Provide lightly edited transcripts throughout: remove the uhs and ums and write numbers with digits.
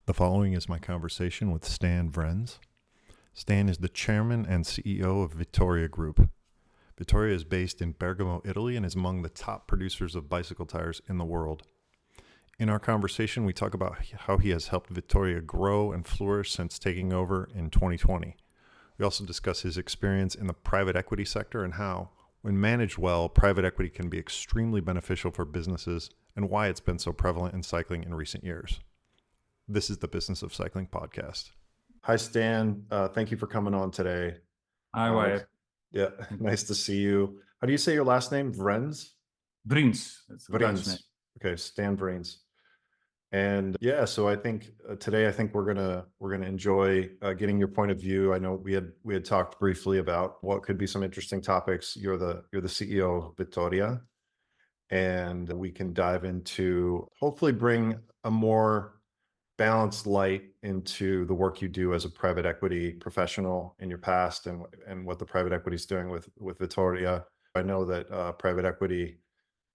The following is my conversation with Stijn Vriends. Stijn is the chairman and CEO of Vittoria Group. Vittoria is based in Bergamo, Italy, and is among the top producers of bicycle tires in the world. In our conversation, we talk about how he has helped Vittoria grow and flourish since taking over in 2020. We also discuss his experience in the private equity sector and how, when managed well, private equity can be extremely beneficial for businesses and why it's been so prevalent in cycling in recent years. This is the Business of Cycling podcast. Hi, Stan. Thank you for coming on today. Hi, Wyatt. Yeah, nice to see you. How do you say your last name? Vriends? Vriends. It's a Dutch name. Vriends. Okay, Stijn Vriends. And yeah, so I think today we're gonna enjoy getting your point of view. I know we had talked briefly about what could be some interesting topics. You're the CEO of Vittoria, and we can dive into hopefully bring a more balanced light into the work you do as a private equity professional in your past and what the private equity is doing with Vittoria. I know that private equity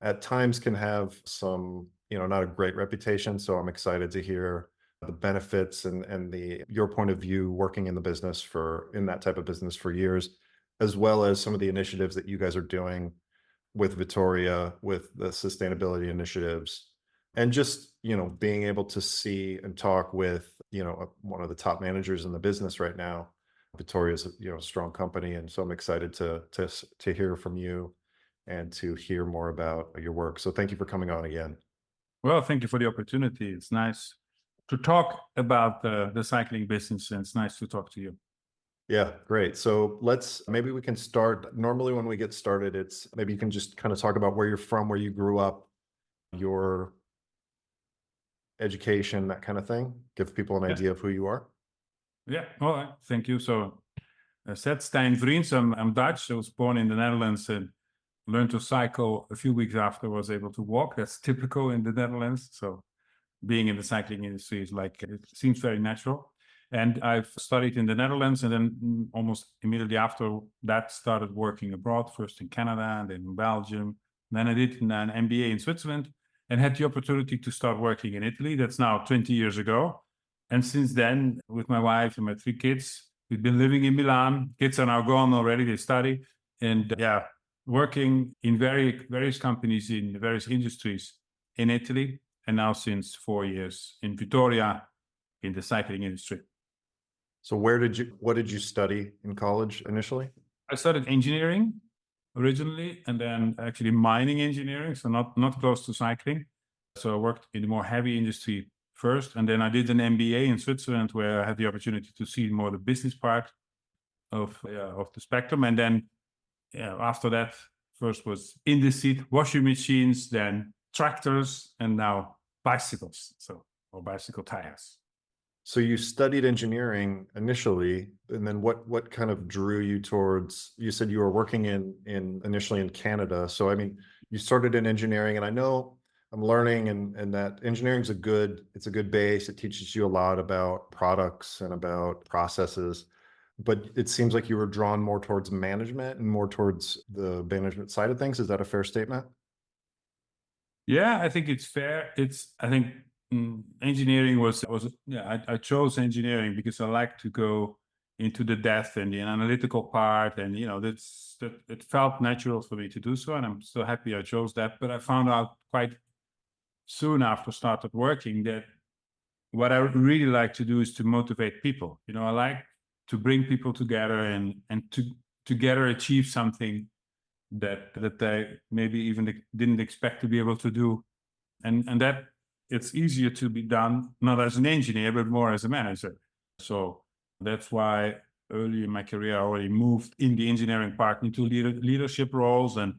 at times can have some, not a great reputation. So I'm excited to hear the benefits and your point of view working in the business in that type of business for years, as well as some of the initiatives that you guys are doing with Vittoria, with the sustainability initiatives, and just, being able to see and talk with, one of the top managers in the business right now. Vittoria is a strong company. And so I'm excited to hear from you and to hear more about your work. So thank you for coming on again. Well, thank you for the opportunity. It's nice to talk about the cycling business, and it's nice to talk to you. Yeah, great. So maybe we can start. Normally when we get started, maybe you can just kind of talk about where you're from, where you grew up, your education, that kind of thing. Give people an idea of who you are. Yeah, all right. Thank you. So I said Stijn Vriends. I'm Dutch. I was born in the Netherlands and learned to cycle a few weeks after I was able to walk. That's typical in the Netherlands. So being in the cycling industry it seems very natural. And I've studied in the Netherlands, and then almost immediately after that started working abroad, first in Canada and then in Belgium. Then I did an MBA in Switzerland and had the opportunity to start working in Italy. That's now 20 years ago. And since then, with my wife and my 3 kids, we've been living in Milan. Kids are now gone already, they study. And working in various companies in various industries in Italy. And now since 4 years in Vittoria in the cycling industry. So what did you study in college initially? I studied engineering originally, and then actually mining engineering, so not close to cycling. So I worked in the more heavy industry first, and then I did an MBA in Switzerland where I had the opportunity to see more the business part of the spectrum. And then after that, first was in the seat, washing machines, then tractors, and now bicycles, or bicycle tires. So you studied engineering initially, and then what kind of drew you towards? You said you were working initially in Canada. So I mean, you started in engineering, and I know I'm learning, and that engineering is it's a good base. It teaches you a lot about products and about processes. But it seems like you were drawn more towards management and more towards the management side of things. Is that a fair statement? Yeah, I think it's fair. I think engineering I chose engineering because I like to go into the depth and the analytical part, and it felt natural for me to do so, and I'm so happy I chose that. But I found out quite soon after started working that what I really like to do is to motivate people. I like to bring people together and to together achieve something that they maybe even didn't expect to be able to do, and that it's easier to be done not as an engineer but more as a manager. So that's why early in my career I already moved in the engineering part into leadership roles, and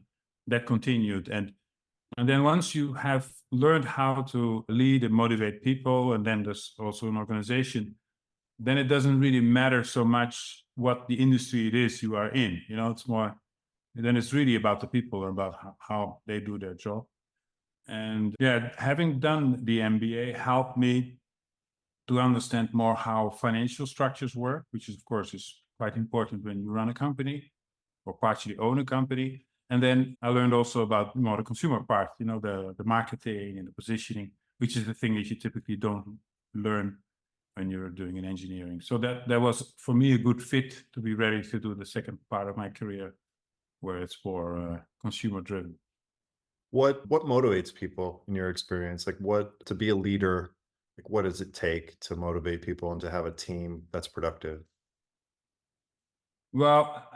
that continued. And then once you have learned how to lead and motivate people, and then there's also an organization, then it doesn't really matter so much what the industry it is you are in. It's more, then it's really about the people and about how they do their job. And having done the MBA helped me to understand more how financial structures work, which is, of course, is quite important when you run a company or partially own a company. And then I learned also about more the consumer part, the marketing and the positioning, which is the thing that you typically don't learn when you're doing an engineering. So that was for me a good fit to be ready to do the second part of my career, where it's more consumer driven. What motivates people in your experience? Like what to be a leader, like what does it take to motivate people and to have a team that's productive? Well,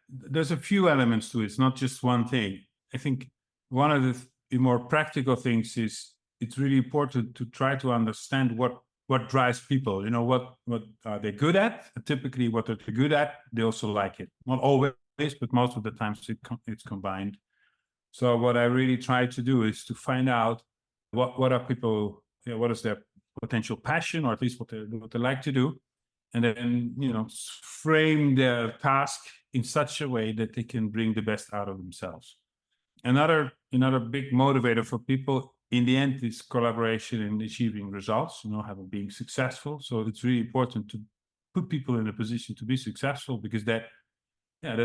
there's a few elements to it. It's not just one thing. I think one of the more practical things is it's really important to try to understand what drives people. You know, what are they good at? Typically, what are they good at? They also like it. Not always, but most of the times it's combined. So what I really try to do is to find out what are people, you know, what is their potential passion, or at least what they like to do, and then frame their task in such a way that they can bring the best out of themselves. Another big motivator for people in the end is collaboration and achieving results, having being successful. So it's really important to put people in a position to be successful, because that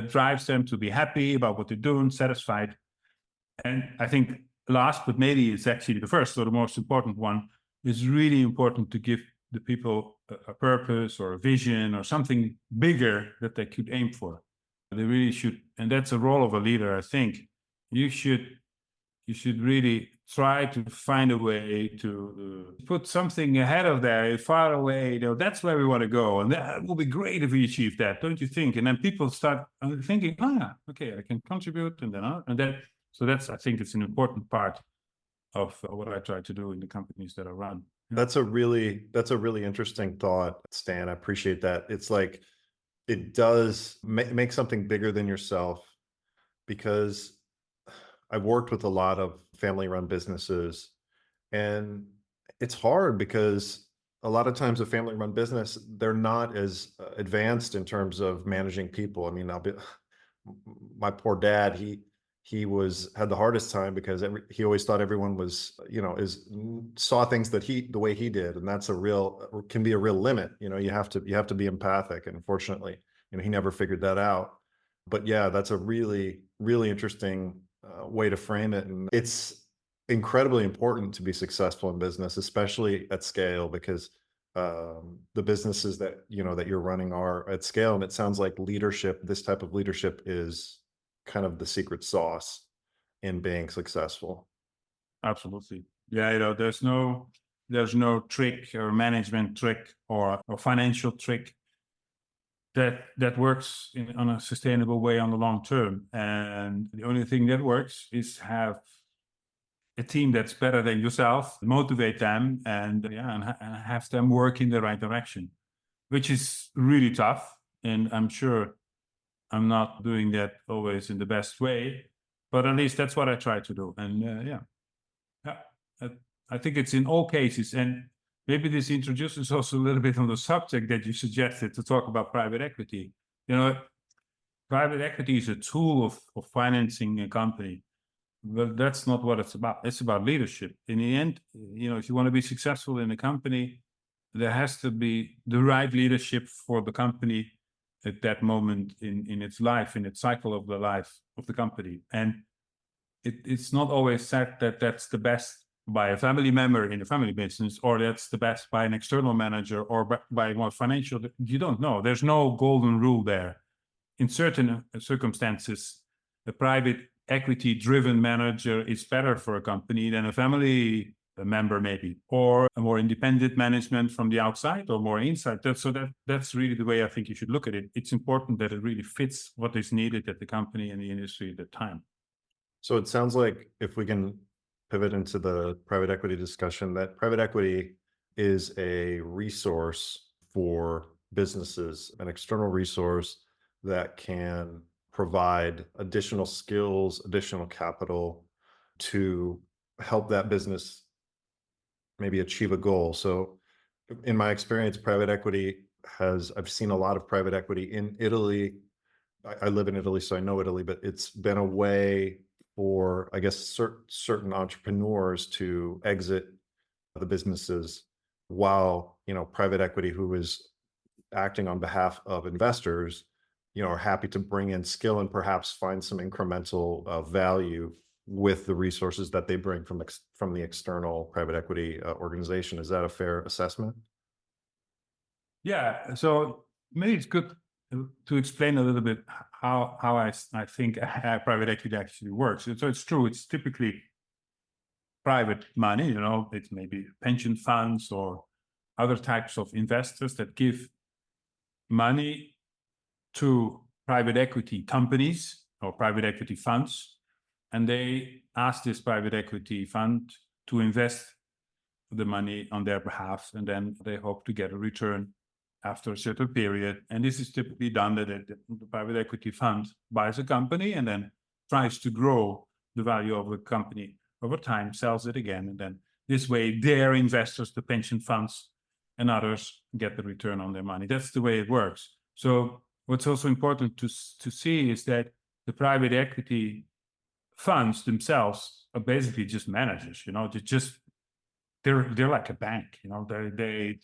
drives them to be happy about what they're doing, satisfied. And I think last, but maybe it's actually the first or the most important one, is really important to give the people a purpose or a vision or something bigger that they could aim for. They really should, and that's a role of a leader. I think you should really try to find a way to put something ahead of there, far away. That's where we want to go, and that will be great if we achieve that, don't you think? And then people start thinking, okay, I can contribute, and then. So I think it's an important part of what I try to do in the companies that I run. That's a really interesting thought, Stan. I appreciate that. It's like it does make something bigger than yourself, because I've worked with a lot of family-run businesses, and it's hard because a lot of times a family-run business, they're not as advanced in terms of managing people. I mean, my poor dad, he had the hardest time because he always thought everyone was, saw things the way he did. And that's can be a real limit. You have to be empathic. And unfortunately, he never figured that out. But yeah, that's a really, really interesting way to frame it. And it's incredibly important to be successful in business, especially at scale, because the businesses that you're running are at scale. And it sounds like this type of leadership is kind of the secret sauce in being successful. Absolutely. Yeah, there's no trick or management trick or financial trick that works on a sustainable way on the long term. And the only thing that works is have a team that's better than yourself, motivate them, and have them work in the right direction, which is really tough. And I'm sure I'm not doing that always in the best way, but at least that's what I try to do. And I think it's in all cases. And maybe this introduces also a little bit on the subject that you suggested to talk about private equity. Private equity is a tool of financing a company, but that's not what it's about. It's about leadership. In the end, if you want to be successful in a company, there has to be the right leadership for the company at that moment in its life, in its cycle of the life of the company. And it's not always said that that's the best by a family member in a family business, or that's the best by an external manager, or by more financial. You don't know. There's no golden rule there. In certain circumstances, a private equity-driven manager is better for a company than a family member, maybe, or a more independent management from the outside or more inside. That's really the way I think you should look at it. It's important that it really fits what is needed at the company and the industry at the time. So it sounds like, if we can pivot into the private equity discussion, that private equity is a resource for businesses, an external resource that can provide additional skills, additional capital to help that business maybe achieve a goal. So in my experience, I've seen a lot of private equity in Italy. I live in Italy, so I know Italy, but it's been a way for, I guess, certain entrepreneurs to exit the businesses, while, private equity, who is acting on behalf of investors, are happy to bring in skill and perhaps find some incremental value with the resources that they bring from the external private equity organization. Is that a fair assessment? Yeah, so maybe it's good to explain a little bit how I think private equity actually works. So it's true, it's typically private money, it's maybe pension funds or other types of investors that give money to private equity companies or private equity funds, and they ask this private equity fund to invest the money on their behalf, and then they hope to get a return after a certain period. And this is typically done that the private equity fund buys a company and then tries to grow the value of the company over time, sells it again, and then this way their investors, the pension funds and others, get the return on their money. That's the way it works. So what's also important to see is that the private equity funds themselves are basically just managers. They're like a bank.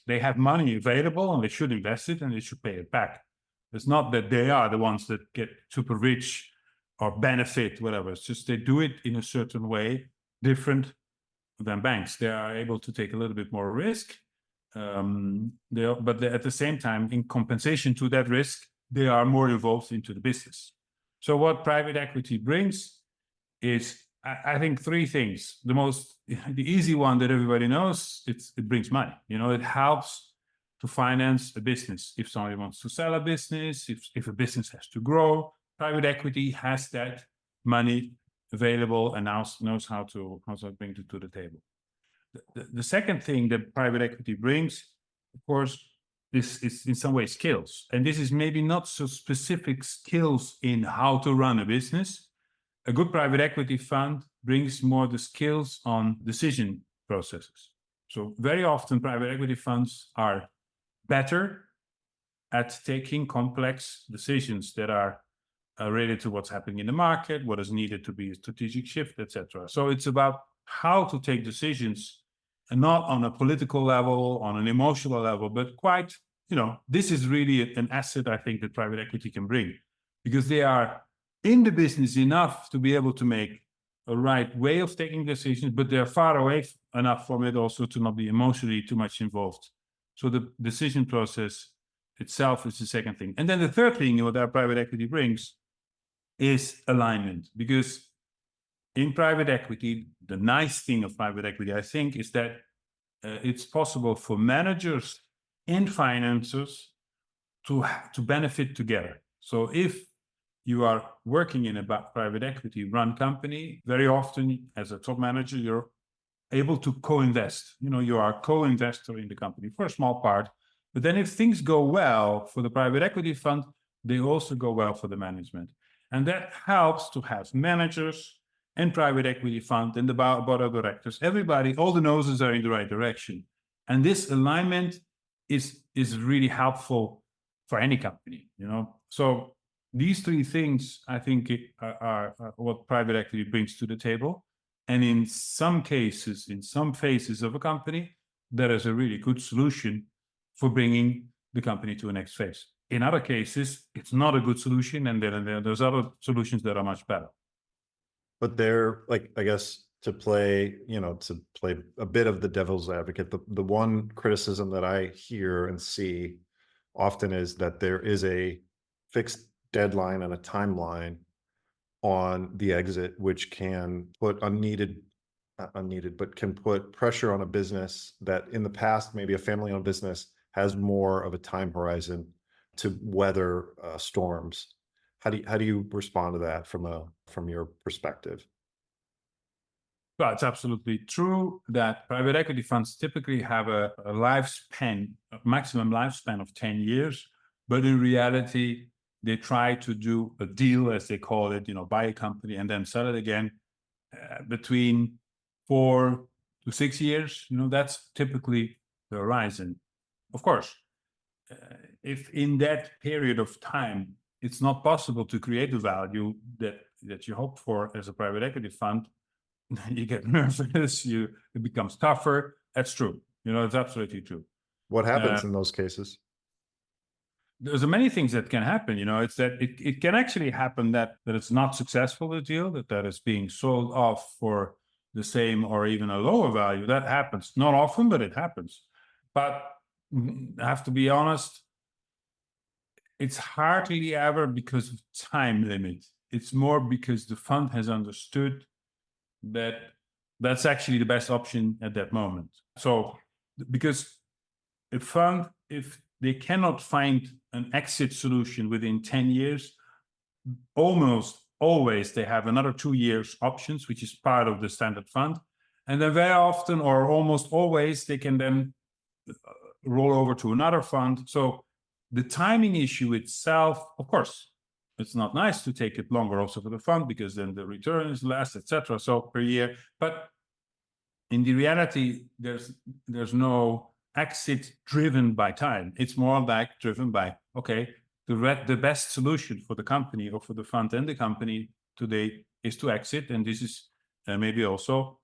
They have money available and they should invest it and they should pay it back. It's not that they are the ones that get super rich or benefit, whatever. It's just they do it in a certain way, different than banks. They are able to take a little bit more risk, but at the same time, in compensation to that risk, they are more involved into the business. So what private equity brings is, I think, three things. The easy one that everybody knows, it brings money. It helps to finance a business. If somebody wants to sell a business, if a business has to grow, private equity has that money available and now knows how to bring it to the table. The second thing that private equity brings, of course, is in some way skills. And this is maybe not so specific skills in how to run a business. A good private equity fund brings more the skills on decision processes. So very often private equity funds are better at taking complex decisions that are related to what's happening in the market, what is needed to be a strategic shift, etc. So it's about how to take decisions, and not on a political level, on an emotional level, but quite, this is really an asset I think that private equity can bring, because they are in the business enough to be able to make a right way of taking decisions, but they're far away enough from it also to not be emotionally too much involved. So the decision process itself is the second thing. And then the third thing what our private equity brings is alignment, because in private equity, the nice thing of private equity, I think, is that it's possible for managers and financiers to benefit together. So if you are working in a private equity run company, very often as a top manager, you're able to co-invest. You are a co-investor in the company for a small part. But then if things go well for the private equity fund, they also go well for the management. And that helps to have managers and private equity fund and the board of directors. Everybody, all the noses are in the right direction. And this alignment is really helpful for any company, So these three things, I think, are what private equity brings to the table. And in some cases, in some phases of a company, that is a really good solution for bringing the company to a next phase. In other cases, it's not a good solution, and there's other solutions that are much better. But they're like, I guess, to play a bit of the devil's advocate, the one criticism that I hear and see often is that there is a fixed deadline and a timeline on the exit, which can put not unneeded, but can put pressure on a business that in the past, maybe a family-owned business, has more of a time horizon to weather storms. How do you respond to that from your perspective? Well, it's absolutely true that private equity funds typically have a maximum lifespan of 10 years. But in reality, they try to do a deal, as they call it, buy a company and then sell it again between 4 to 6 years. That's typically the horizon. Of course, if in that period of time, it's not possible to create the value that you hope for as a private equity fund, you get nervous, it becomes tougher. That's true. It's absolutely true. What happens in those cases? There's many things that can happen. It's that it can actually happen that it's not successful, the deal, that is being sold off for the same or even a lower value. That happens. Not often, but it happens. But I have to be honest, it's hardly ever because of time limit. It's more because the fund has understood that that's actually the best option at that moment. So, because a fund, if they cannot find an exit solution within 10 years, almost always they have another 2 years options, which is part of the standard fund. And then very often, or almost always, they can then roll over to another fund. So the timing issue itself, of course, it's not nice to take it longer also for the fund, because then the return is less, etc. So per year, but in the reality, there's no exit driven by time. It's more like driven by, okay, the best solution for the company or for the fund and the company today is to exit, and this is maybe also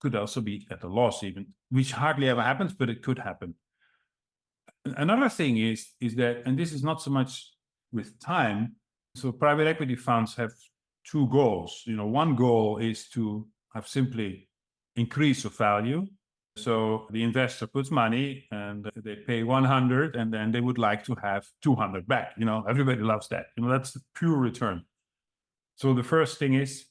could also be at a loss even, which hardly ever happens, but it could happen. Another thing is that, and this is not so much with time. So private equity funds have two goals. One goal is to have simply increase of value. So the investor puts money and they pay 100, and then they would like to have 200 back. Everybody loves that. That's the pure return. So the first thing is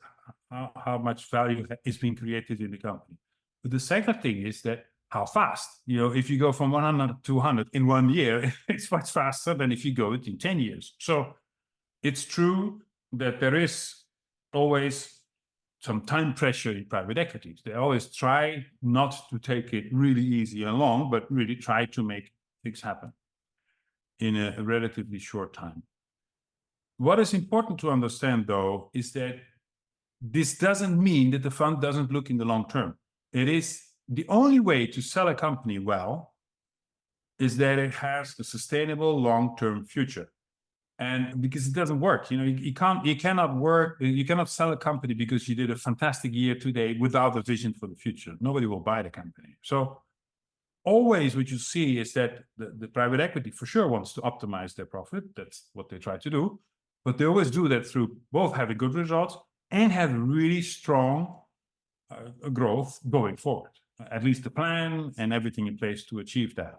how much value is being created in the company. But the second thing is that how fast. If you go from 100 to 200 in 1 year, it's much faster than if you go it in 10 years. So it's true that there is always some time pressure in private equities. They always try not to take it really easy and long, but really try to make things happen in a relatively short time. What is important to understand, though, is that this doesn't mean that the fund doesn't look in the long term. It is the only way to sell a company well is that it has a sustainable long-term future. And because it doesn't work, you cannot sell a company because you did a fantastic year today without a vision for the future. Nobody will buy the company. So always what you see is that the private equity for sure wants to optimize their profit. That's what they try to do. But they always do that through both having good results and have really strong growth going forward. At least the plan and everything in place to achieve that.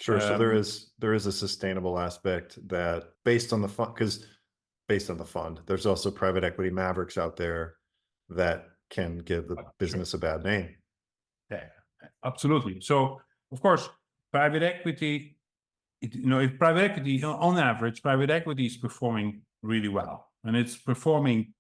Sure. So there is a sustainable aspect that based on the fund, because based on the fund, there's also private equity mavericks out there that can give the business a bad name. Yeah, absolutely. So of course, private equity, if private equity, on average, private equity is performing really well, and it's performing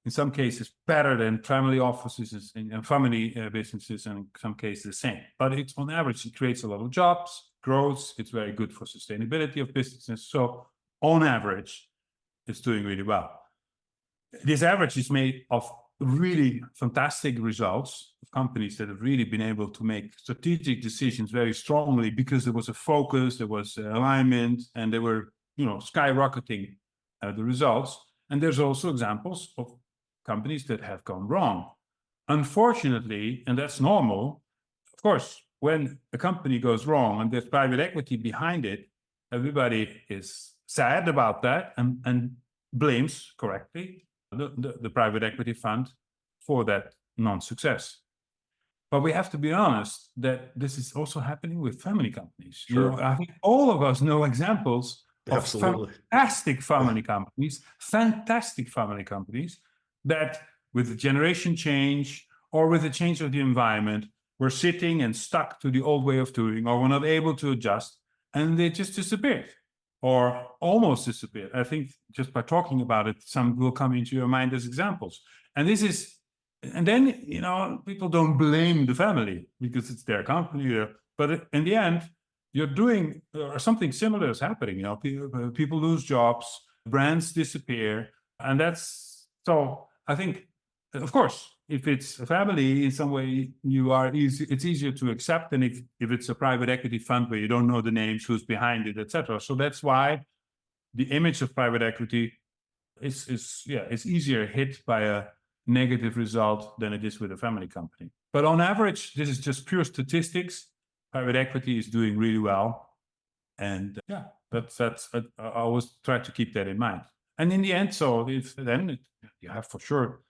in some cases better than family offices and family businesses, and in some cases the same. But it's on average, it creates a lot of jobs, growth. It's very good for sustainability of businesses. So on average, it's doing really well. This average is made of really fantastic results of companies that have really been able to make strategic decisions very strongly because there was a focus, there was alignment, and they were, skyrocketing the results. And there's also examples of companies that have gone wrong. Unfortunately, and that's normal, of course, when a company goes wrong and there's private equity behind it, everybody is sad about that and blames correctly the private equity fund for that non-success. But we have to be honest that this is also happening with family companies. Sure. I think all of us know examples of Absolutely. fantastic family companies that with the generation change or with the change of the environment, were sitting and stuck to the old way of doing, or were not able to adjust, and they just disappeared or almost disappeared. I think just by talking about it, some will come into your mind as examples. And then, people don't blame the family because it's their company. But in the end, you're doing something similar is happening. People lose jobs, brands disappear. And so I think, of course, if it's a family, in some way, it's easier to accept than if it's a private equity fund where you don't know the names, who's behind it, etc. So that's why the image of private equity is easier hit by a negative result than it is with a family company. But on average, this is just pure statistics. Private equity is doing really well. And that's I always try to keep that in mind. And in the end, you have for sure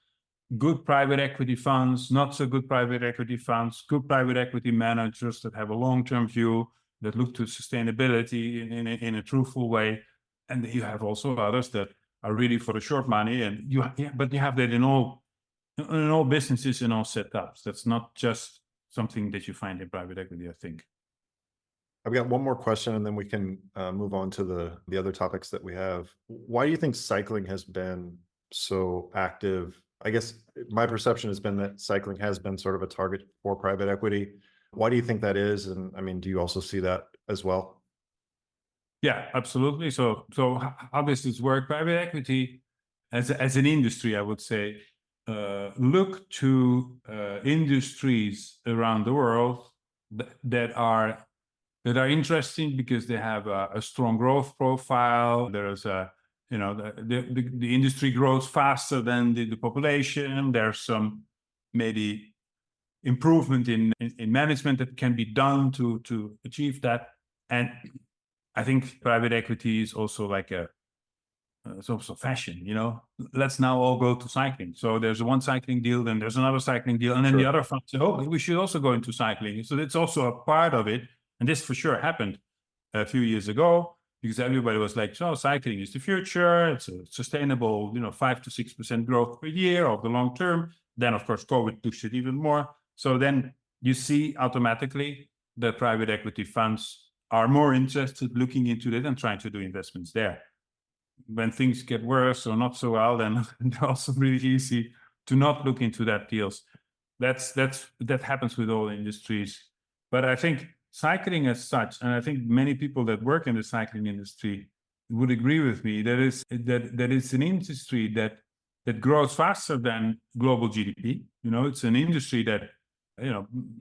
good private equity funds, not so good private equity funds, good private equity managers that have a long-term view, that look to sustainability in a truthful way. And you have also others that are really for the short money. And but you have that in all businesses and all setups. That's not just something that you find in private equity, I think. I've got one more question and then we can move on to the other topics that we have. Why do you think cycling has been so active? I guess my perception has been that cycling has been sort of a target for private equity. Why do you think that is? And I mean, do you also see that as well? Yeah, absolutely. So how does this work? Private equity as an industry, I would say, look to industries around the world that are interesting because they have a strong growth profile. There's the industry grows faster than the population. There's some maybe improvement in management that can be done to achieve that. And I think private equity is also like it's also fashion, let's now all go to cycling. So there's one cycling deal, then there's another cycling deal. And then the other fund say, oh, we should also go into cycling. So it's also a part of it. And this for sure happened a few years ago because everybody was like, so cycling is the future. It's a sustainable, 5 to 6% growth per year of the long term. Then, of course, COVID pushed it even more. So then you see automatically that private equity funds are more interested looking into that and trying to do investments there. When things get worse or not so well, then they're also really easy to not look into that deals. That happens with all industries. But I think cycling as such, and I think many people that work in the cycling industry would agree with me, that it's an industry that grows faster than global GDP. It's an industry that,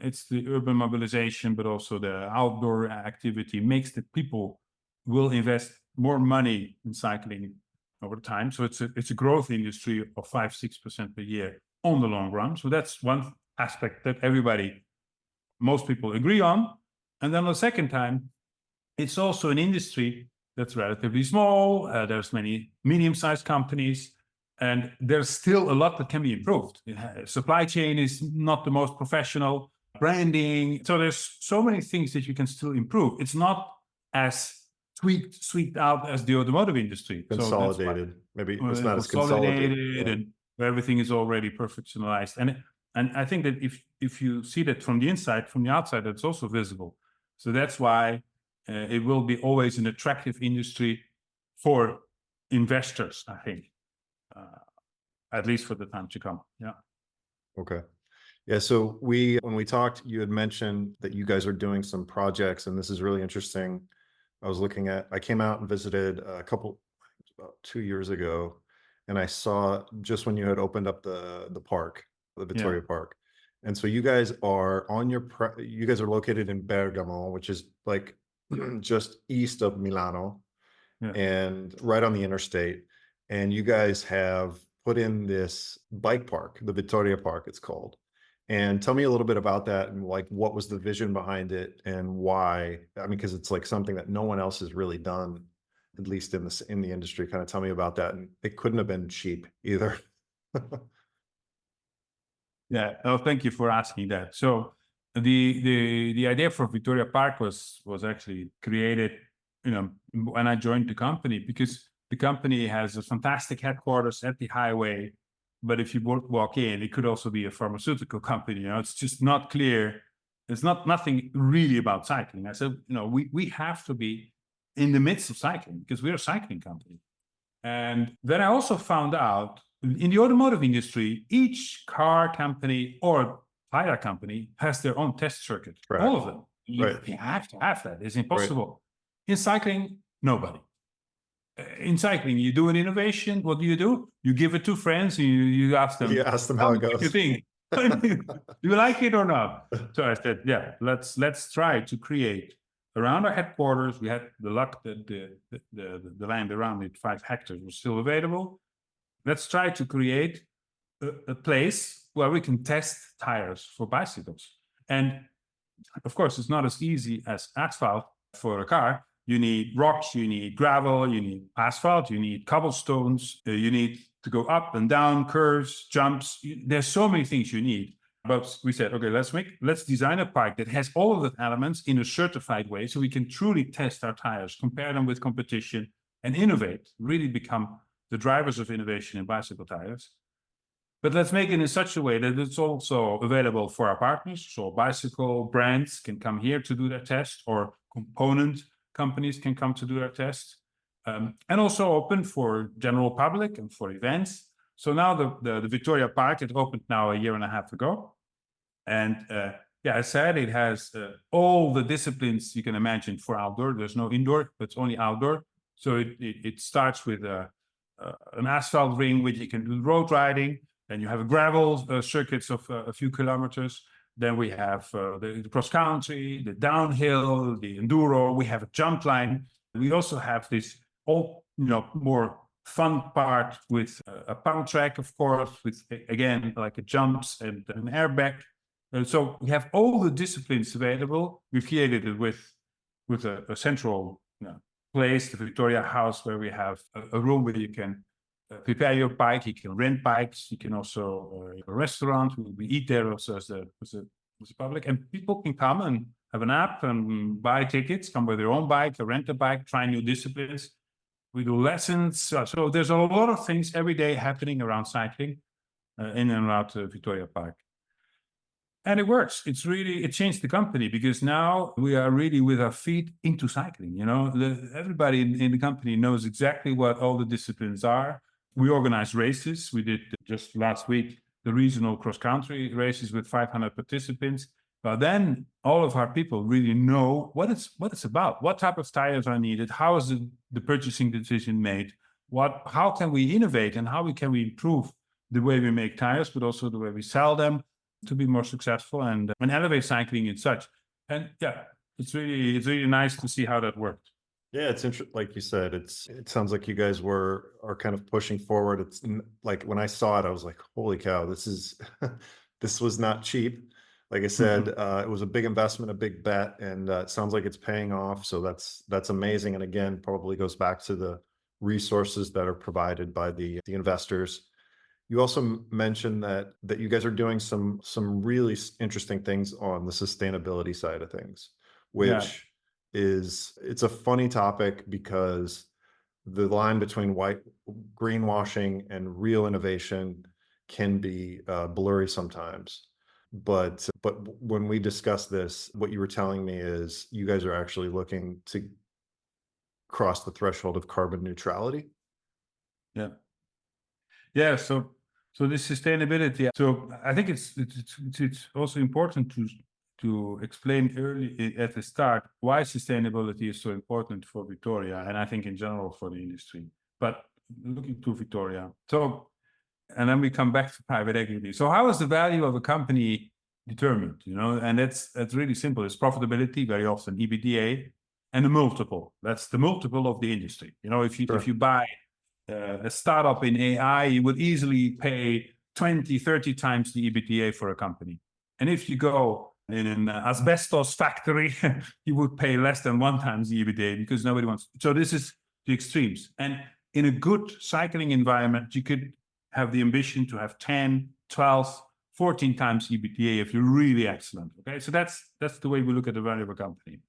it's the urban mobilization, but also the outdoor activity makes that people will invest more money in cycling over time. So it's a growth industry of 5-6% per year on the long run. So that's one aspect that most people agree on. And then the second time, it's also an industry that's relatively small. There's many medium-sized companies, and there's still a lot that can be improved. Supply chain is not the most professional, branding. So there's so many things that you can still improve. It's not as tweaked out as the automotive industry. Consolidated. So maybe it's not as consolidated. And where everything is already perfectionized. And I think that if you see that from the inside, from the outside, that's also visible. So that's why it will be always an attractive industry for investors, I think, at least for the time to come. Yeah. Okay. Yeah. So when we talked, you had mentioned that you guys are doing some projects, and this is really interesting. I came out and visited about 2 years ago, and I saw just when you had opened up the park, the Vittoria Park. And so you guys are you guys are located in Bergamo, which is like just east of Milano and right on the interstate. And you guys have put in this bike park, the Vittoria Park, it's called. And tell me a little bit about that and like what was the vision behind it and why? I mean, because it's like something that no one else has really done, at least in the industry. Kind of tell me about that. And it couldn't have been cheap either. Yeah. Oh, thank you for asking that. So the idea for Vittoria Park was actually created, when I joined the company, because the company has a fantastic headquarters at the highway. But if you walk in, it could also be a pharmaceutical company. It's just not clear. There's nothing really about cycling. I said, we have to be in the midst of cycling because we're a cycling company. And then I also found out in the automotive industry, each car company or tire company has their own test circuit. Right. All of them. You have to have that. It's impossible. Right. In cycling, nobody. In cycling, you do an innovation. What do? You give it to friends. And you ask them. You ask them how it goes. What do you think? Do you like it or not? So I said, yeah, let's try to create around our headquarters. We had the luck that the land around it, 5 hectares, was still available. Let's try to create a place where we can test tires for bicycles. And of course, it's not as easy as asphalt for a car. You need rocks, you need gravel, you need asphalt, you need cobblestones, you need to go up and down, curves, jumps. There's so many things you need. But we said, okay, let's design a bike that has all of the elements in a certified way, so we can truly test our tires, compare them with competition, and innovate. Really become the drivers of innovation in bicycle tires. But let's make it in such a way that it's also available for our partners. So bicycle brands can come here to do their test, or component companies can come to do their test, and also open for general public and for events. So now the Vittoria Park, it opened now a year and a half ago. And yeah, I said it has all the disciplines you can imagine for outdoor. There's no indoor, but it's only outdoor. So it starts with an asphalt ring, which you can do road riding. Then you have a gravel circuits of a few kilometers. Then we have the cross country, the downhill, the enduro. We have a jump line. We also have this more fun part with a pump track, of course, with again like a jumps and an airbag. So we have all the disciplines available. We created it with a central place, the Vittoria House, where we have a room where you can prepare your bike. You can rent bikes. You can also a restaurant. We eat there also as the public, and people can come and have an app and buy tickets, come with their own bike, or rent a bike, try new disciplines. We do lessons. So there's a lot of things every day happening around cycling in and around Vittoria Park. And it works. It changed the company, because now we are really with our feet into cycling. Everybody in the company knows exactly what all the disciplines are. We organize races. We did just last week the regional cross-country races with 500 participants. But then all of our people really know what it's about. What type of tires are needed? How is the purchasing decision made? How can we innovate, and how can we improve the way we make tires, but also the way we sell them, to be more successful and elevate cycling and such. And yeah, it's really nice to see how that worked. Yeah, it's interesting. Like you said, it sounds like you guys are kind of pushing forward. It's like when I saw it, I was like, holy cow, this was not cheap. Like I said, it was a big investment, a big bet, and it sounds like it's paying off. So that's amazing. And again, probably goes back to the resources that are provided by the investors. You also mentioned that you guys are doing some really interesting things on the sustainability side of things, which it's a funny topic, because the line between greenwashing and real innovation can be blurry sometimes. But when we discuss this, what you were telling me is you guys are actually looking to cross the threshold of carbon neutrality. Yeah. Yeah. So this sustainability. So I think it's also important to explain early at the start why sustainability is so important for Vittoria, and I think in general for the industry. But looking to Vittoria. So, and then we come back to private equity. So how is the value of a company determined? And that's really simple. It's profitability, very often EBITDA, and a multiple. That's the multiple of the industry. If you buy a startup in AI, you would easily pay 20, 30 times the EBITDA for a company. And if you go in an asbestos factory, you would pay less than 1 times the EBITDA, because nobody wants. So this is the extremes. And in a good cycling environment, you could have the ambition to have 10, 12, 14 times EBITDA if you're really excellent. Okay, so that's the way we look at the value of a company.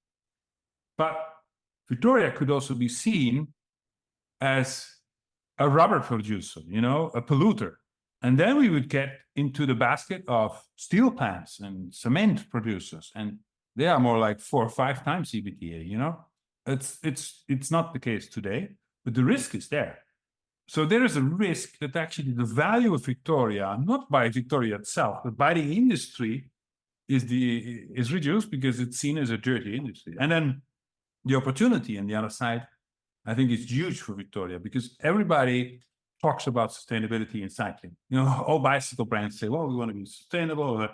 But Vittoria could also be seen as a rubber producer, a polluter. And then we would get into the basket of steel plants and cement producers, and they are more like 4 or 5 times EBITDA. It's not the case today, but the risk is there. So there is a risk that actually the value of Vittoria, not by Vittoria itself, but by the industry, is reduced, because it's seen as a dirty industry. And then the opportunity on the other side, I think, is huge for Vittoria, because everybody talks about sustainability in cycling. All bicycle brands say, well, we want to be sustainable.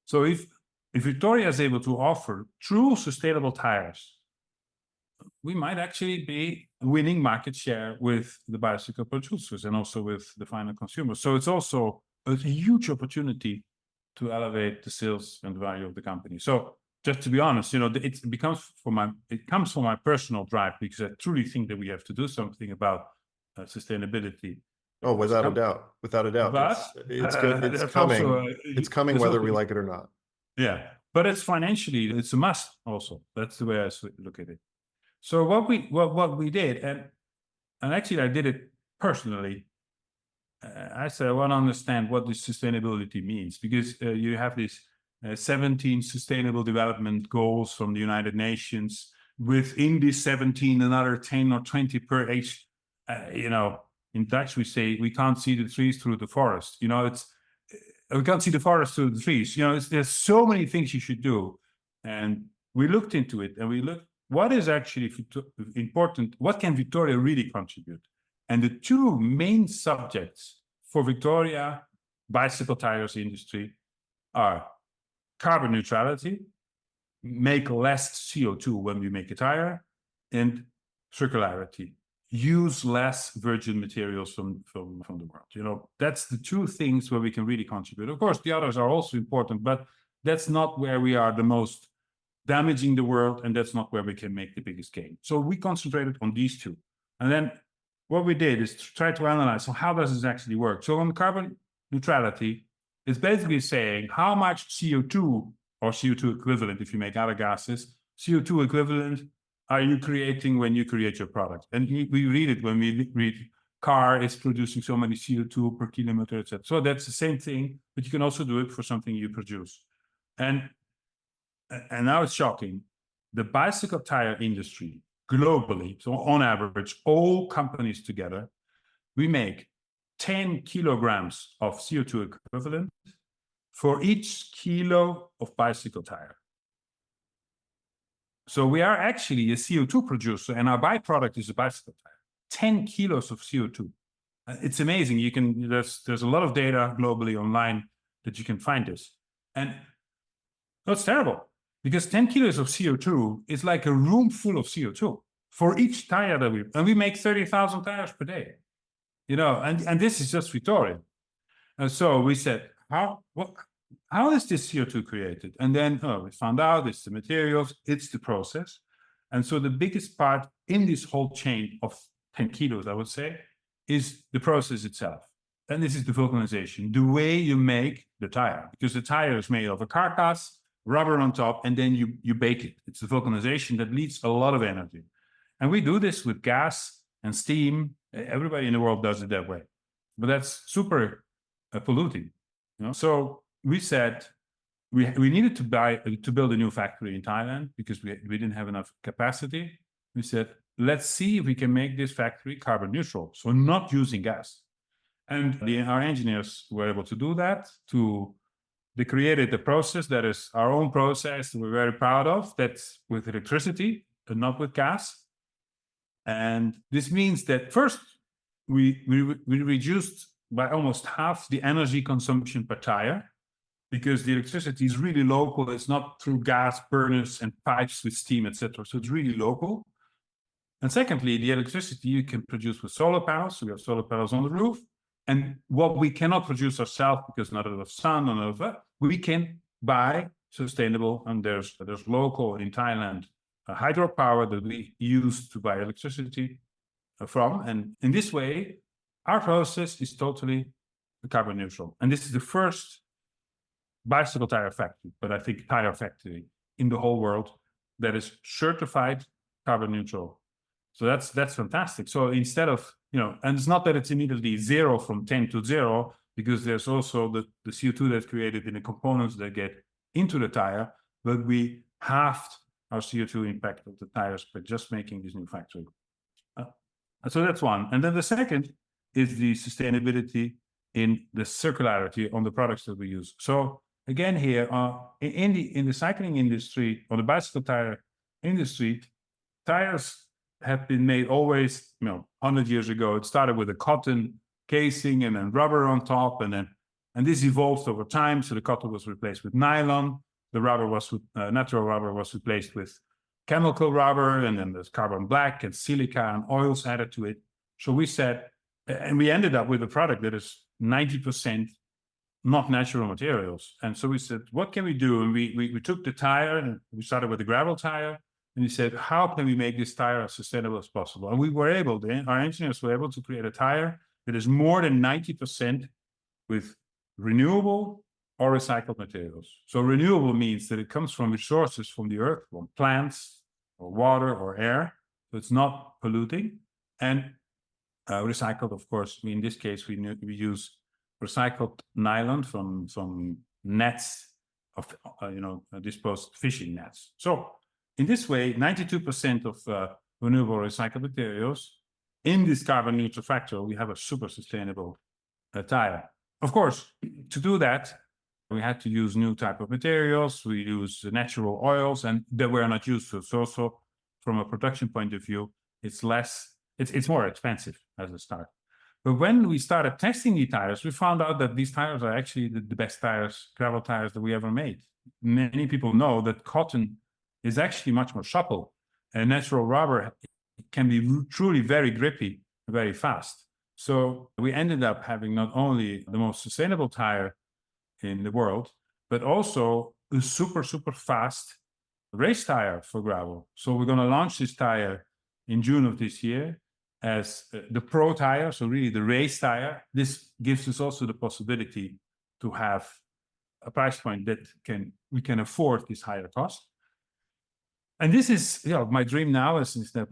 So if Vittoria is able to offer true sustainable tires, we might actually be winning market share with the bicycle producers and also with the final consumers. So it's also a huge opportunity to elevate the sales and the value of the company. So just to be honest, it comes from my personal drive, because I truly think that we have to do something about sustainability. Oh, It's without a coming. doubt, without a doubt. But It's good. It's that's also coming. It's coming there's whether also we like it or not. yeah, but it's financially it's a must also. That's the way I look at it. So what we did, and actually I did it personally. I said I want to understand what this sustainability means, because you have these 17 sustainable development goals from the United Nations. Within these 17, another 10 or 20 per age. In Dutch we say we can't see the trees through the forest. It's we can't see the forest through the trees. There's so many things you should do, and we looked into it, and we looked what is actually important. What can Vittoria really contribute? And the two main subjects for Vittoria bicycle tires industry are carbon neutrality, make less CO2 when we make a tire, and circularity, use less virgin materials from the world. That's the two things where we can really contribute. Of course, the others are also important, but that's not where we are the most damaging the world, and that's not where we can make the biggest gain. So we concentrated on these two. And then what we did is to try to analyze, so how does this actually work? So on carbon neutrality, it's basically saying how much CO2 or CO2 equivalent, if you make other gases, CO2 equivalent are you creating when you create your product? And we read it when we read car is producing so many CO2 per kilometer, etc. So that's the same thing, but you can also do it for something you produce. And now it's shocking. The bicycle tire industry globally, so on average, all companies together, we make 10 kilograms of CO2 equivalent for each kilo of bicycle tire. So we are actually a CO2 producer, and our byproduct is a bicycle tire. 10 kilos of CO2. It's amazing. There's a lot of data globally online that you can find this. And that's terrible, because 10 kilos of CO2 is like a room full of CO2 for each tire and we make 30,000 tires per day. And this is just Vittoria. And so we said, how is this CO2 created? And then we found out it's the materials, it's the process. And so the biggest part in this whole chain of 10 kilos, I would say, is the process itself. And this is the vulcanization, the way you make the tire, because the tire is made of a carcass, rubber on top, and then you bake it. It's the vulcanization that needs a lot of energy. And we do this with gas and steam. Everybody in the world does it that way. But that's super polluting. So we said we needed to build a new factory in Thailand because we didn't have enough capacity. We said, let's see if we can make this factory carbon neutral, so not using gas. And our engineers were able to do that. They created a process that is our own process that we're very proud of, that's with electricity and not with gas. And this means that first, we reduced by almost half the energy consumption per tire, because the electricity is really local. It's not through gas burners and pipes with steam, etc. So it's really local. And secondly, the electricity you can produce with solar panels. So we have solar panels on the roof. And what we cannot produce ourselves, because not enough sun, none of that, we can buy sustainable. And there's local in Thailand hydropower that we use to buy electricity from. And in this way, our process is totally carbon neutral. And this is the first bicycle tire factory, but I think tire factory in the whole world that is certified carbon neutral. So that's fantastic. So instead of, and it's not that it's immediately zero from 10 to 0, because there's also the CO2 that's created in the components that get into the tire, but we halved our CO2 impact of the tires by just making this new factory. So that's one. And then the second is the sustainability in the circularity on the products that we use. So again, here in the cycling industry, or the bicycle tire industry, tires have been made always, 100 years ago. It started with a cotton casing and then rubber on top, and this evolved over time. So the cotton was replaced with nylon. The rubber was natural rubber was replaced with chemical rubber, and then there's carbon black and silica and oils added to it. So we said, and we ended up with a product that is 90% not natural materials. And so we said, what can we do? And we took the tire, and we started with the gravel tire, and we said, how can we make this tire as sustainable as possible? And we were able, our engineers were able to create a tire it is more than 90% with renewable or recycled materials. So renewable means that it comes from resources from the earth, from plants or water or air. So it's not polluting. And recycled, of course, in this case, we use recycled nylon from nets of, disposed fishing nets. So in this way, 92% of renewable recycled materials. In this carbon neutral factor, we have a super sustainable tire. Of course, to do that, we had to use new type of materials. We use natural oils, and that we're not used to. So also, from a production point of view, it's more expensive as a start. But when we started testing the tires, we found out that these tires are actually the best tires, gravel tires that we ever made. Many people know that cotton is actually much more supple, and natural rubber can be truly very grippy, very fast. So we ended up having not only the most sustainable tire in the world, but also a super, super fast race tire for gravel. So we're going to launch this tire in June of this year as the pro tire, so really the race tire. This gives us also the possibility to have a price point that we can afford this higher cost. And this is, my dream now is that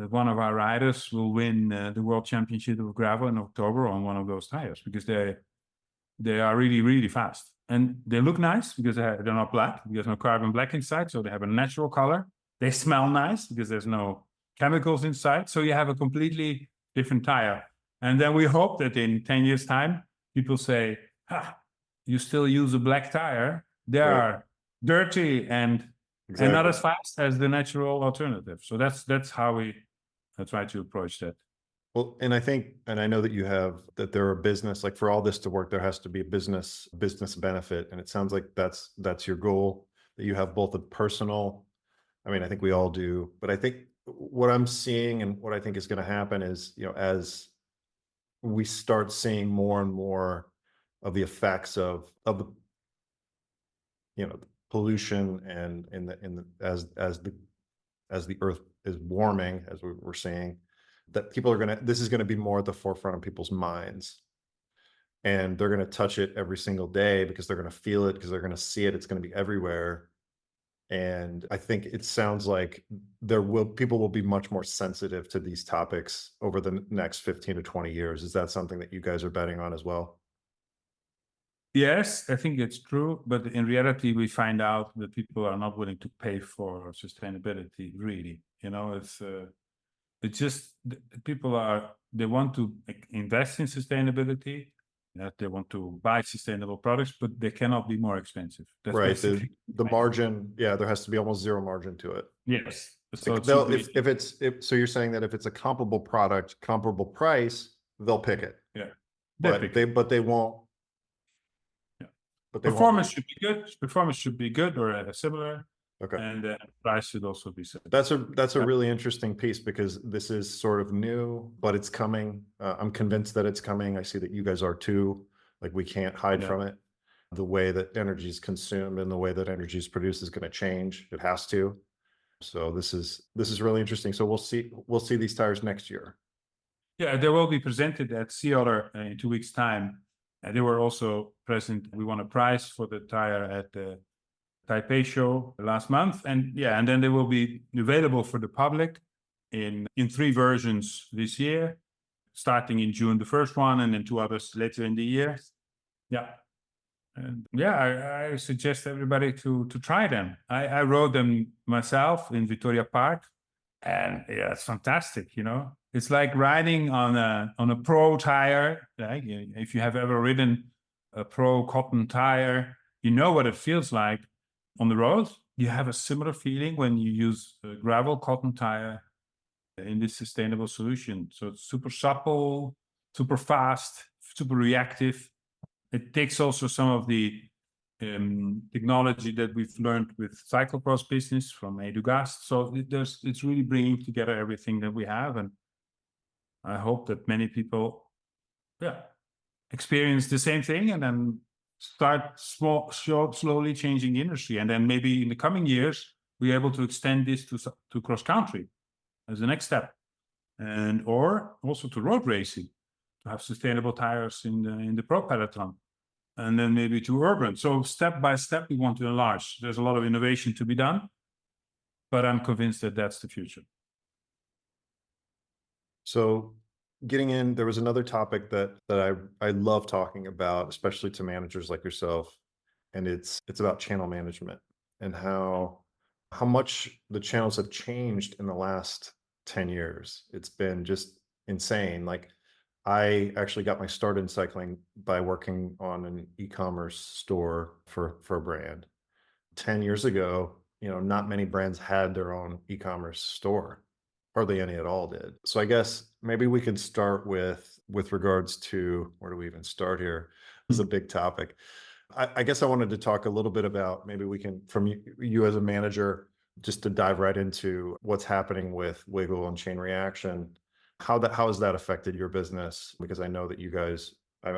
one of our riders will win the World Championship of Gravel in October on one of those tires, because they are really, really fast. And they look nice because they're not black. There's no carbon black inside, so they have a natural color. They smell nice because there's no chemicals inside. So you have a completely different tire. And then we hope that in 10 years' time, people say, you still use a black tire. They are dirty and not as fast as the natural alternative. So that's how we try to approach that. Well, and I think, and I know that there are business, like for all this to work, there has to be a business benefit. And it sounds like that's your goal, that you have both a personal, I mean, I think we all do, but I think what I'm seeing and what I think is going to happen is, as we start seeing more and more of the effects of the, the pollution and as the earth is warming, as we were saying, that this is going to be more at the forefront of people's minds, and they're going to touch it every single day because they're going to feel it, because they're going to see it. It's going to be everywhere. And I think it sounds like people will be much more sensitive to these topics over the next 15 to 20 years. Is that something that you guys are betting on as well? Yes, I think it's true. But in reality, we find out that people are not willing to pay for sustainability, really. It's just they want to invest in sustainability. They want to buy sustainable products, but they cannot be more expensive. That's right. The margin, there has to be almost zero margin to it. Yes. So so you're saying that if it's a comparable product, comparable price, they'll pick it. Yeah. But they won't. Yeah. But performance should be good. Performance should be good or similar. Okay. And price should also be set. That's a really interesting piece, because this is sort of new, but it's coming. I'm convinced that it's coming. I see that you guys are too. Like, we can't hide from it. The way that energy is consumed and the way that energy is produced is going to change. It has to. So this is really interesting. So we'll see these tires next year. Yeah, they will be presented at Sea Otter in 2 weeks' time. They were also present. We won a prize for the tire at the Taipei show last month, and then they will be available for the public in 3 versions this year, starting in June, the first one, and then 2 others later in the year. And I suggest everybody to try them. I rode them myself in Vittoria Park, and it's fantastic. It's like riding on a pro tire. Like, if you have ever ridden a pro cotton tire, you know what it feels like on the road. You have a similar feeling when you use a gravel cotton tire in this sustainable solution. So it's super supple, super fast, super reactive. It takes also some of the technology that we've learned with cyclocross business from Edugast. So it's really bringing together everything that we have. And I hope that many people experience the same thing, and then start slowly changing the industry. And then maybe in the coming years, we're able to extend this to cross country as the next step, or also to road racing, to have sustainable tires in the pro peloton, and then maybe to urban. So step by step, we want to enlarge. There's a lot of innovation to be done, but I'm convinced that that's the future. So getting in, there was another topic that I love talking about, especially to managers like yourself, and it's about channel management and how much the channels have changed in the last 10 years. It's been just insane. Like, I actually got my start in cycling by working on an e-commerce store for a brand. 10 years ago, not many brands had their own e-commerce store. Hardly any at all did. So I guess maybe we can start with regards to, where do we even start here? This is a big topic. I guess I wanted to talk a little bit about, maybe we can, from you as a manager, just to dive right into what's happening with Wiggle and Chain Reaction. How has that affected your business? Because I know that you guys, I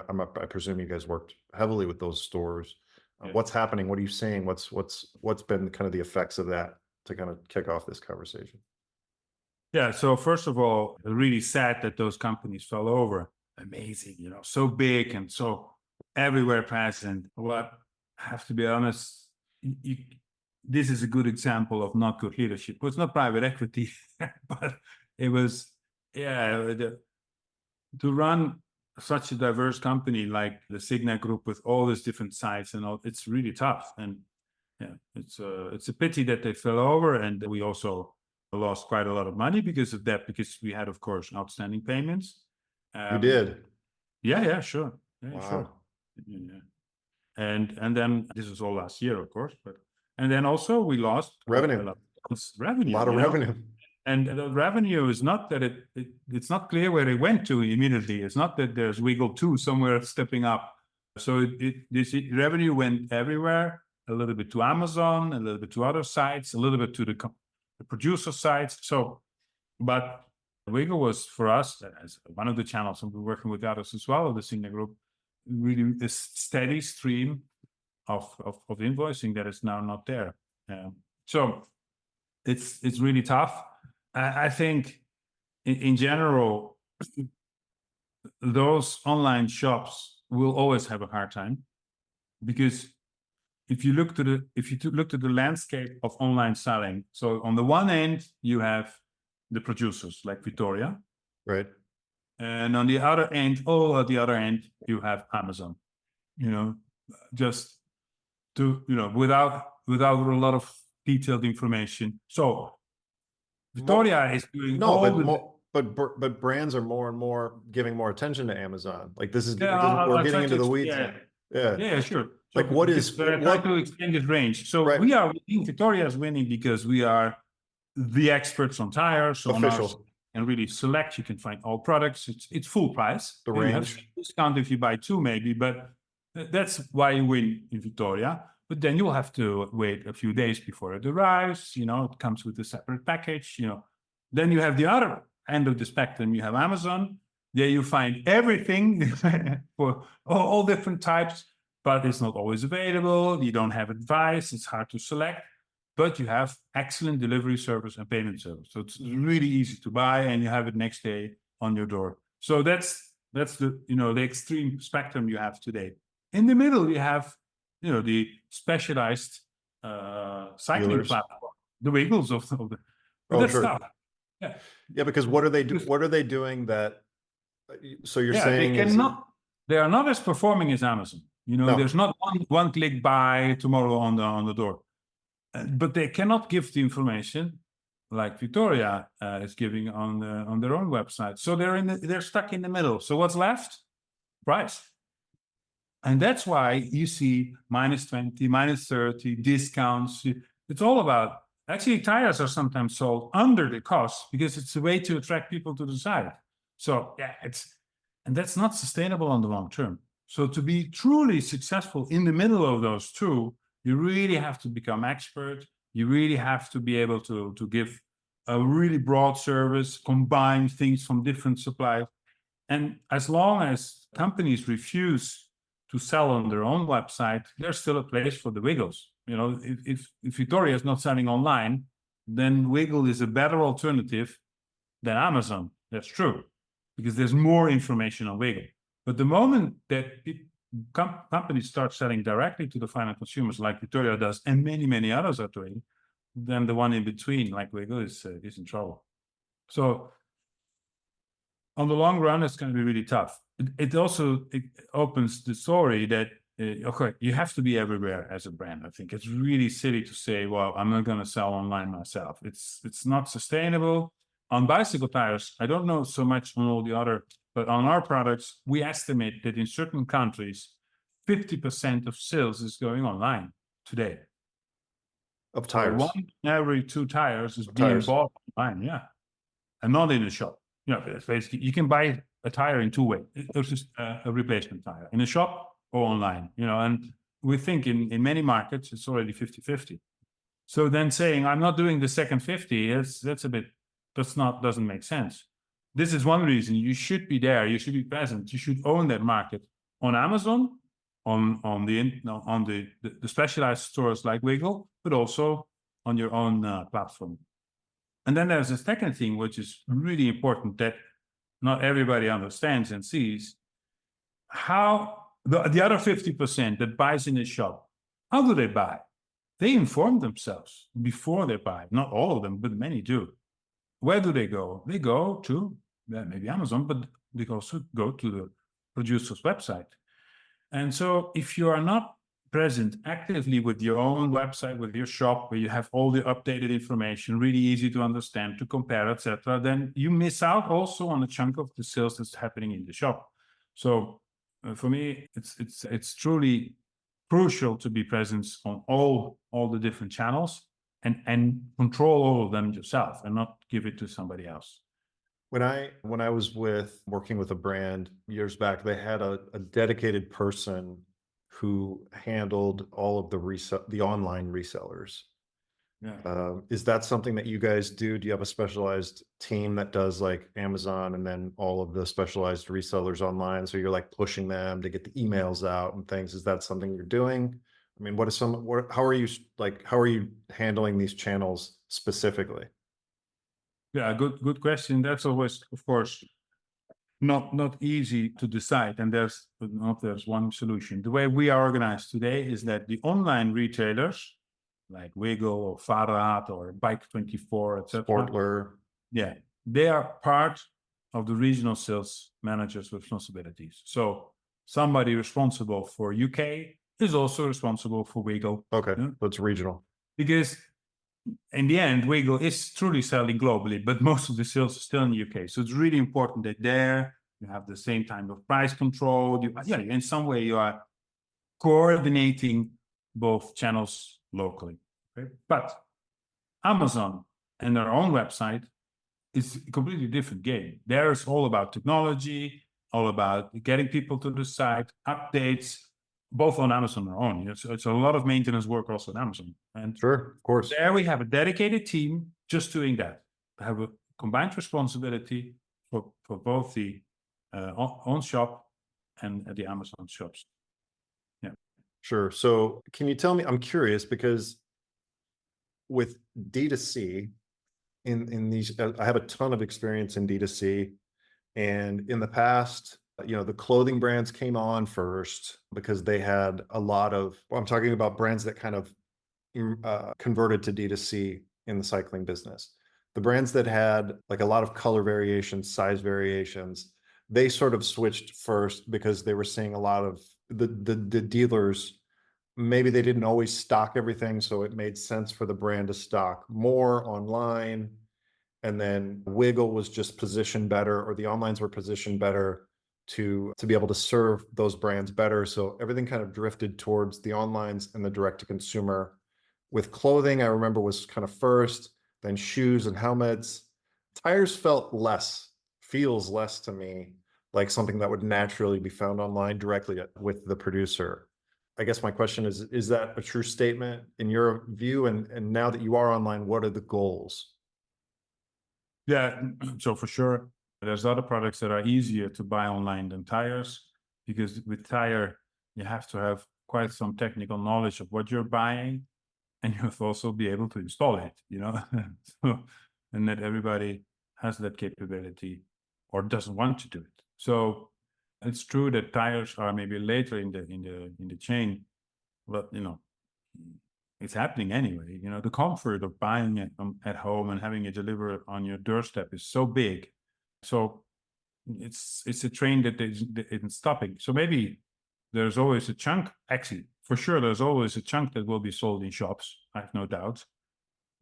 presume you guys worked heavily with those stores. Yeah. What's happening? What are you seeing? What's been kind of the effects of that, to kind of kick off this conversation? Yeah. So first of all, really sad that those companies fell over. Amazing, so big and so everywhere present. But I have to be honest, this is a good example of not good leadership. Well, it's not private equity, but it was, to run such a diverse company like the Signa Group with all these different sites and all, it's really tough. And yeah, it's a pity that they fell over, and we also lost quite a lot of money because of that, because we had, of course, outstanding payments. You did? Yeah, sure. Yeah, Wow. sure. Yeah. And then this was all last year, of course, and then also we lost Revenue. a lot of revenue. A lot of revenue. And the revenue is not that it's not clear where it went to immediately. It's not that there's Wiggle 2 somewhere stepping up. So this revenue went everywhere, a little bit to Amazon, a little bit to other sites, a little bit to the producer sites. So, but Wiggle was, for us, as one of the channels, and we're working with others as well, the Signa Group, really a steady stream of invoicing that is now not there. So it's really tough. I think in general, those online shops will always have a hard time, because if you look to the landscape of online selling, so on the one end you have the producers like Vittoria, Right. and on the other end, at the other end, you have Amazon. Just to without a lot of detailed information. So Vittoria is doing but brands are more and more giving more attention to Amazon. Like, this is, Yeah, we're I'll getting try into to the weeds. Yeah, sure. So Like, what is I try to explain this range. So Right. we are winning. Vittoria is winning because we are the experts on tires, on Official. ours, and really select. You can find all products. It's full price. The You have range. some discount if you buy 2, maybe, but that's why you win in Vittoria. But then you'll have to wait a few days before it arrives. It comes with a separate package. Then you have the other end of the spectrum. You have Amazon. There you find everything for all different types, but it's not always available. You don't have advice. It's hard to select, but you have excellent delivery service and payment service. So it's really easy to buy, and you have it next day on your door. So that's the the extreme spectrum you have today. In the middle, you have the specialized cycling Dealers. platform, the Wiggles of the. Oh, That's sure. tough. Yeah, because what are they doing that? So you're Yeah, saying they are not as performing as Amazon. No. There's not one click buy tomorrow on the door, but they cannot give the information like Vittoria is giving on their own website. So they're stuck in the middle. So what's left? Price. And that's why you see -20, -30 discounts. It's all about, actually, tires are sometimes sold under the cost because it's a way to attract people to the site. So yeah, and that's not sustainable on the long term. So to be truly successful in the middle of those two, you really have to become expert. You really have to be able to give a really broad service, combine things from different suppliers. And as long as companies refuse to sell on their own website, there's still a place for the Wiggles. If Vittoria is not selling online, then Wiggle is a better alternative than Amazon. That's true. because there's more information on Wiggle. But the moment that companies start selling directly to the final consumers, like Vittoria does, and many, many others are doing, then the one in between, like Wiggle, is in trouble. So on the long run, it's going to be really tough. It also opens the story that, okay, you have to be everywhere as a brand. I think it's really silly to say, well, I'm not going to sell online myself. It's not sustainable. On bicycle tires, I don't know so much on all the other, but on our products, we estimate that in certain countries, 50% of sales is going online today. Of So tires. 1 in every 2 tires is Of being tires. bought online, yeah, and not in a shop. You know, it's basically, you can buy a tire in 2 ways. There's just a replacement tire in a shop or online, you know, and we think in many markets, it's already 50-50. So then saying, I'm not doing the second 50, doesn't make sense. This is one reason you should be there. You should be present. You should own that market on Amazon, on the specialized stores like Wiggle, but also on your own platform. And then there's a second thing, which is really important that not everybody understands and sees. How the other 50% that buys in the shop, how do they buy? They inform themselves before they buy. Not all of them, but many do. Where do they go? They go to maybe Amazon, but they also go to the producer's website. And so if you are not present actively with your own website, with your shop, where you have all the updated information, really easy to understand, to compare, etc., then you miss out also on a chunk of the sales that's happening in the shop. So for me, it's truly crucial to be present on all the different channels and control all of them yourself and not give it to somebody else. When I was working with a brand years back, they had a dedicated person who handled all of the online resellers. Yeah. Is that something that you guys do? Do you have a specialized team that does like Amazon and then all of the specialized resellers online? So you're like pushing them to get the emails out and things. Is that something you're doing? I mean, how are you handling these channels specifically? Yeah, good question. That's always, of course, not easy to decide, and there's one solution. The way we are organized today is that the online retailers like Wiggle or Fahrrad or Bike24, etc., Sportler. yeah, they are part of the regional sales managers' responsibilities. So somebody responsible for UK is also responsible for Wiggle. Okay, that's regional. Because in the end, Wiggle is truly selling globally, but most of the sales are still in the UK. So it's really important that there you have the same type of price control. In some way you are coordinating both channels locally. Okay? But Amazon and their own website is a completely different game. There it's all about technology, all about getting people to the site, updates, both on Amazon and our own. It's a lot of maintenance work also on Amazon. And sure, of course. There we have a dedicated team just doing that. They have a combined responsibility for both the own shop and the Amazon shops. Yeah. Sure. So can you tell me, I'm curious because with D2C in these, I have a ton of experience in D2C, and in the past, the clothing brands came on first because they had a lot of, I'm talking about brands that kind of converted to D2C in the cycling business. The brands that had like a lot of color variations, size variations, they sort of switched first because they were seeing a lot of the dealers. Maybe they didn't always stock everything, so it made sense for the brand to stock more online. And then Wiggle was just positioned better, or the onlines were positioned better to be able to serve those brands better. So everything kind of drifted towards the onlines and the direct to consumer. With clothing, I remember was kind of first, then shoes and helmets. Tires feels less to me like something that would naturally be found online directly with the producer. I guess my question is that a true statement in your view? And now that you are online, what are the goals? Yeah, so for sure, there's other products that are easier to buy online than tires, because with tire, you have to have quite some technical knowledge of what you're buying, and you have to also be able to install it, so, and not everybody has that capability. or doesn't want to do it. So it's true that tires are maybe later in the chain, but it's happening anyway. The comfort of buying it at home and having it delivered on your doorstep is so big. So it's a train that isn't stopping. So maybe there's always a chunk. Actually, for sure, there's always a chunk that will be sold in shops. I have no doubt.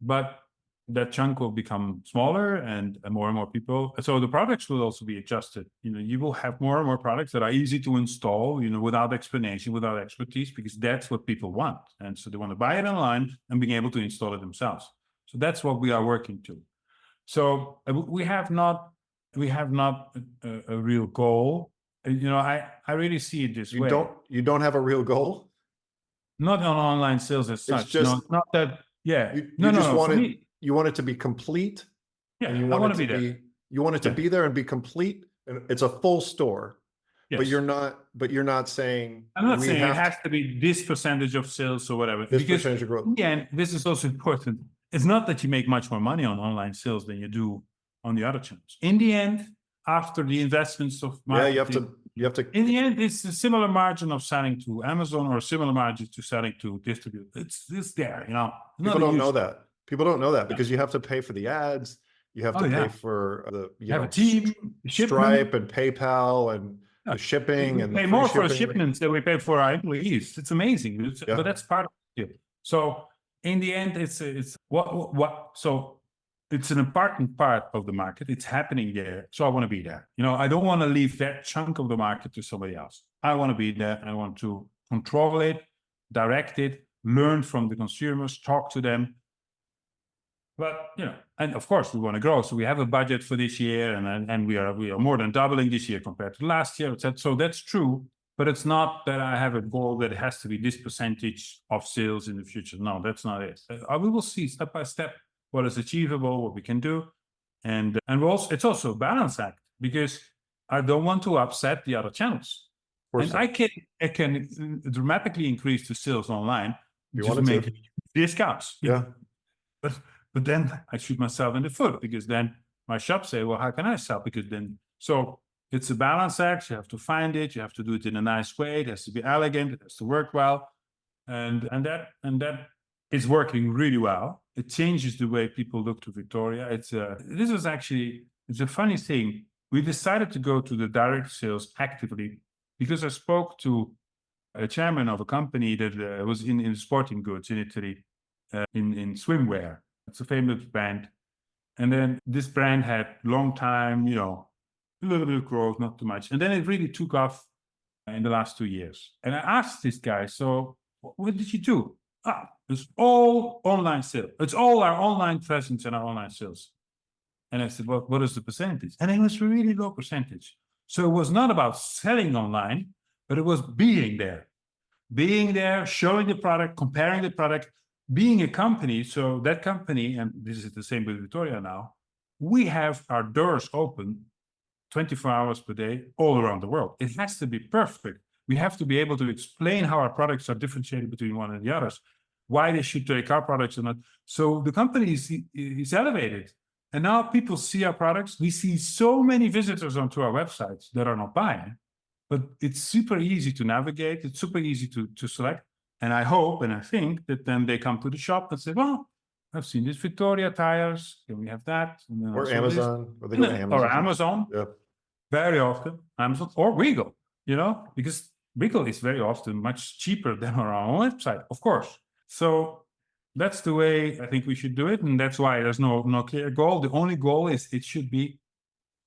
But that chunk will become smaller and more people. So the products will also be adjusted. You will have more and more products that are easy to install, without explanation, without expertise, because that's what people want. And so they want to buy it online and being able to install it themselves. So that's what we are working to. So we have not a real goal. I really see it this way. You don't have a real goal? Not on online sales as such. Just, no, not that. Yeah. You want it to be complete. Yeah, and you want it to be, you want it to be there and be complete. And it's a full store. Yes. But you're not saying. I'm not saying it has to be this percentage of sales or whatever. This percentage of growth. Yeah, and this is also important. It's not that you make much more money on online sales than you do on the other channels. In the end, after the investments of marketing, you have to. In the end, it's a similar margin of selling to Amazon or a similar margin to selling to distributors. It's there, People don't know that. People don't know that because you have to pay for the ads. You have to pay for the have a team, Stripe and PayPal and the shipping. We pay more for shipments than we pay for our employees. It's amazing, but that's part of it. So in the end, it's what. So it's an important part of the market. It's happening there. So I want to be there. I don't want to leave that chunk of the market to somebody else. I want to be there. I want to control it, direct it, learn from the consumers, talk to them. But, and of course we want to grow. So we have a budget for this year and we are more than doubling this year compared to last year. So that's true, but it's not that I have a goal that it has to be this percentage of sales in the future. No, that's not it. We will see step by step what is achievable, what we can do. And it's also a balance act because I don't want to upset the other channels. And I can dramatically increase the sales online. Just make discounts. Yeah. But then I shoot myself in the foot because then my shop say, well, how can I sell? Because then, so it's a balance act. You have to find it. You have to do it in a nice way. It has to be elegant. It has to work well. And that is working really well. It changes the way people look to Vittoria. It's a funny thing. We decided to go to the direct sales actively because I spoke to a chairman of a company that was in sporting goods in Italy, in swimwear. It's a famous brand. And then this brand had long time, a little bit of growth, not too much. And then it really took off in the last 2 years. And I asked this guy, so what did you do? It's all online sales. It's all our online presence and our online sales. And I said, well, what is the percentage? And it was a really low percentage. So it was not about selling online, but it was being there, showing the product, comparing the product, being a company. So that company, and this is the same with Vittoria now, we have our doors open 24 hours per day all around the world. It has to be perfect. We have to be able to explain how our products are differentiated between one and the others, why they should take our products or not. So the company is elevated. And now people see our products. We see so many visitors onto our websites that are not buying, but it's super easy to navigate. It's super easy to select. And I hope and I think that then they come to the shop and say, well, I've seen this Vittoria tires. Can we have that? Or Amazon. Or they go to Amazon. Or Amazon. Yeah. Very often. Amazon or Regal, because Regal is very often much cheaper than on our own website, of course. So that's the way I think we should do it. And that's why there's no clear goal. The only goal is it should be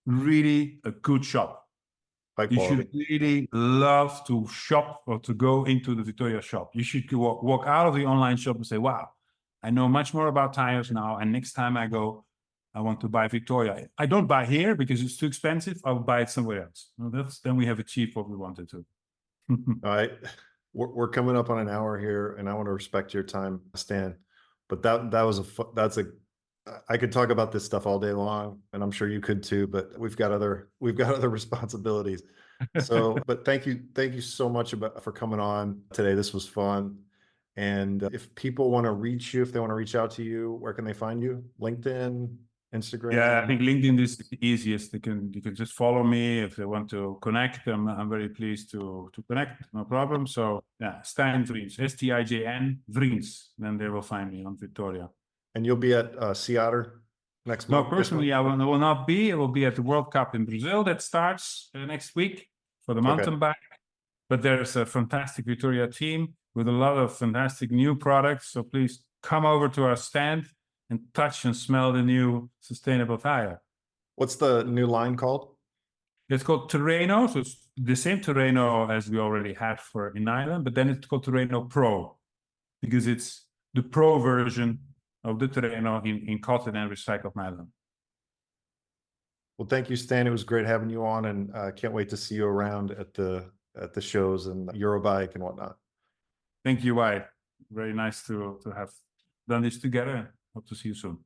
really a good shop. You should really love to shop or to go into the Vittoria shop. You should walk out of the online shop and say, wow, I know much more about tires now. And next time I go, I want to buy Vittoria. I don't buy here because it's too expensive. I'll buy it somewhere else. Then we have achieved what we wanted to. All right. We're coming up on an hour here and I want to respect your time, Stijn. But I could talk about this stuff all day long, and I'm sure you could too, but we've got other responsibilities. So, but thank you so much for coming on today. This was fun. And if people want to reach you, if they want to reach out to you, where can they find you? LinkedIn? Instagram? Yeah, I think LinkedIn is the easiest. You can just follow me if they want to connect. I'm very pleased to connect. No problem. So yeah, Stijn Vriends, Stijn Vriends. Then they will find me on Vittoria. And you'll be at Sea Otter next No, month? personally, I will not be. I will be at the World Cup in Brazil that starts next week for the mountain bike. But there's a fantastic Vittoria team with a lot of fantastic new products. So please come over to our stand and touch and smell the new sustainable tire. What's the new line called? It's called Terreno. So it's the same Terreno as we already had for in Ireland, but then it's called Terreno Pro because it's the pro version of the Terreno in cotton and recycled nylon. Well, thank you, Stan. It was great having you on, and can't wait to see you around at the shows and Eurobike and whatnot. Thank you, Wyatt. Very nice to have done this together. Hope to see you soon.